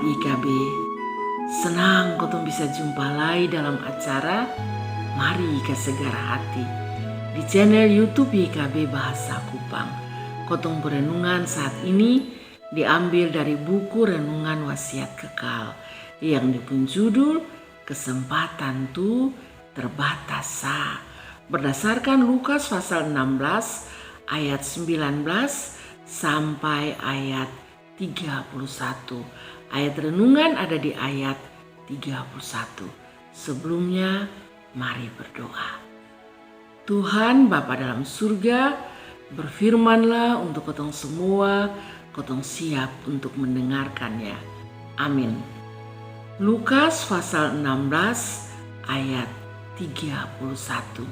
IKB. Senang kotong bisa jumpa lagi dalam acara Mari ke Segara Hati di channel YouTube IKB Bahasa Kupang. Kotong perenungan saat ini diambil dari buku Renungan Wasiat Kekal yang dipunjudul Kesempatan Tu Terbatas Sa, berdasarkan Lukas pasal 16 ayat 19 sampai ayat 31. Ayat renungan ada di ayat 31. Sebelumnya, mari berdoa. Tuhan Bapa dalam surga, berfirmanlah untuk kotong semua, kotong siap untuk mendengarkannya. Amin. Lukas pasal 16 ayat 31.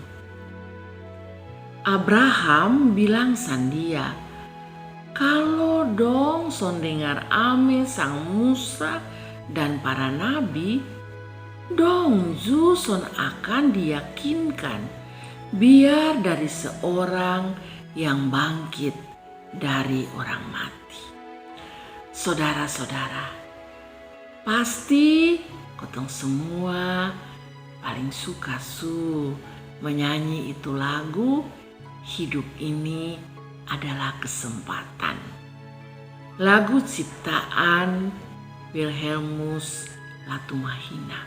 Abraham bilang sandia, "Kalau dong son dengar ame sang Musa dan para nabi, dong ju son akan diyakinkan biar dari seorang yang bangkit dari orang mati." Saudara-saudara, pasti kotong semua paling suka menyanyi itu lagu "Hidup Ini Adalah Kesempatan". Lagu ciptaan Wilhelmus Latumahina.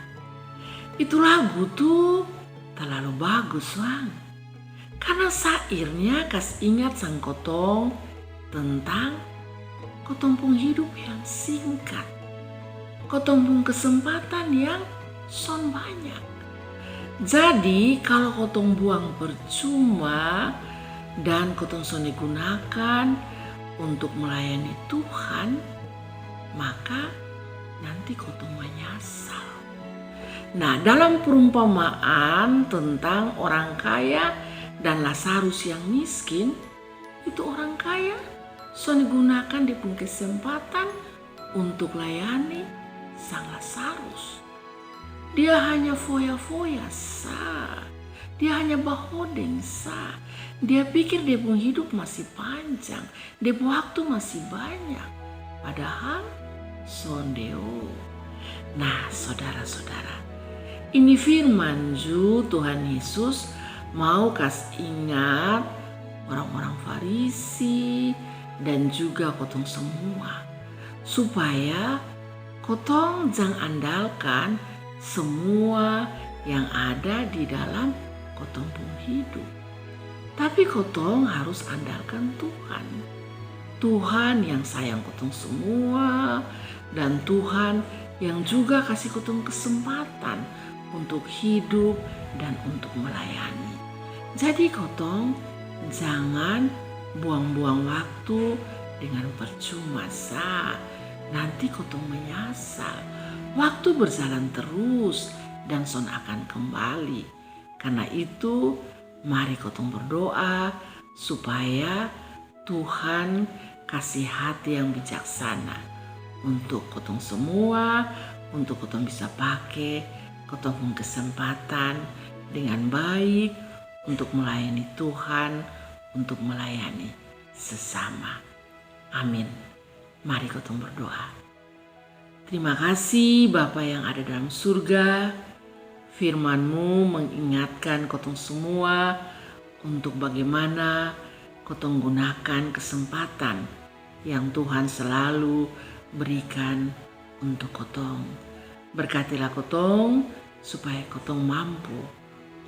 Itu lagu tuh terlalu bagus, Bang. Karena sairnya kas ingat sang kotong tentang kotong pung hidup yang singkat. Kotong pung kesempatan yang son banyak. Jadi kalau kotong buang percuma dan kotong son digunakan untuk melayani Tuhan, maka nanti kotong menyesal. Nah, dalam perumpamaan tentang orang kaya dan Lazarus yang miskin, itu orang kaya son digunakan di pun kesempatan untuk layani sang Lazarus. Dia hanya foya-foya sa. Dia hanya bahodeng sa. Dia pikir dia pun hidup masih panjang, dia pun waktu masih banyak. Padahal sondeo. Nah, saudara-saudara, ini firman Tuhan Yesus mau kasih ingat orang-orang Farisi dan juga kotong semua, supaya kotong jangan andalkan semua yang ada di dalam kotong pun hidup. Tapi kotong harus andalkan Tuhan. Tuhan yang sayang kotong semua, dan Tuhan yang juga kasih kotong kesempatan untuk hidup dan untuk melayani. Jadi kotong jangan buang-buang waktu dengan percuma sa. Nanti kotong menyesal. Waktu berjalan terus dan son akan kembali. Karena itu mari kotong berdoa supaya Tuhan kasih hati yang bijaksana untuk kotong semua, untuk kotong bisa pakai kotong pun kesempatan dengan baik untuk melayani Tuhan, untuk melayani sesama. Amin. Mari kotong berdoa. Terima kasih Bapa yang ada dalam surga. Firman-Mu mengingatkan kotong semua untuk bagaimana kotong gunakan kesempatan yang Tuhan selalu berikan untuk kotong. Berkatilah kotong supaya kotong mampu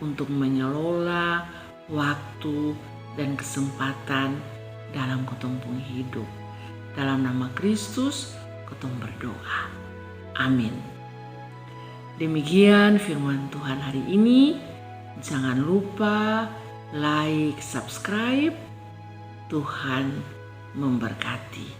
untuk mengelola waktu dan kesempatan dalam kotong pun hidup. Dalam nama Kristus kotong berdoa. Amin. Demikian firman Tuhan hari ini. Jangan lupa like, subscribe. Tuhan memberkati.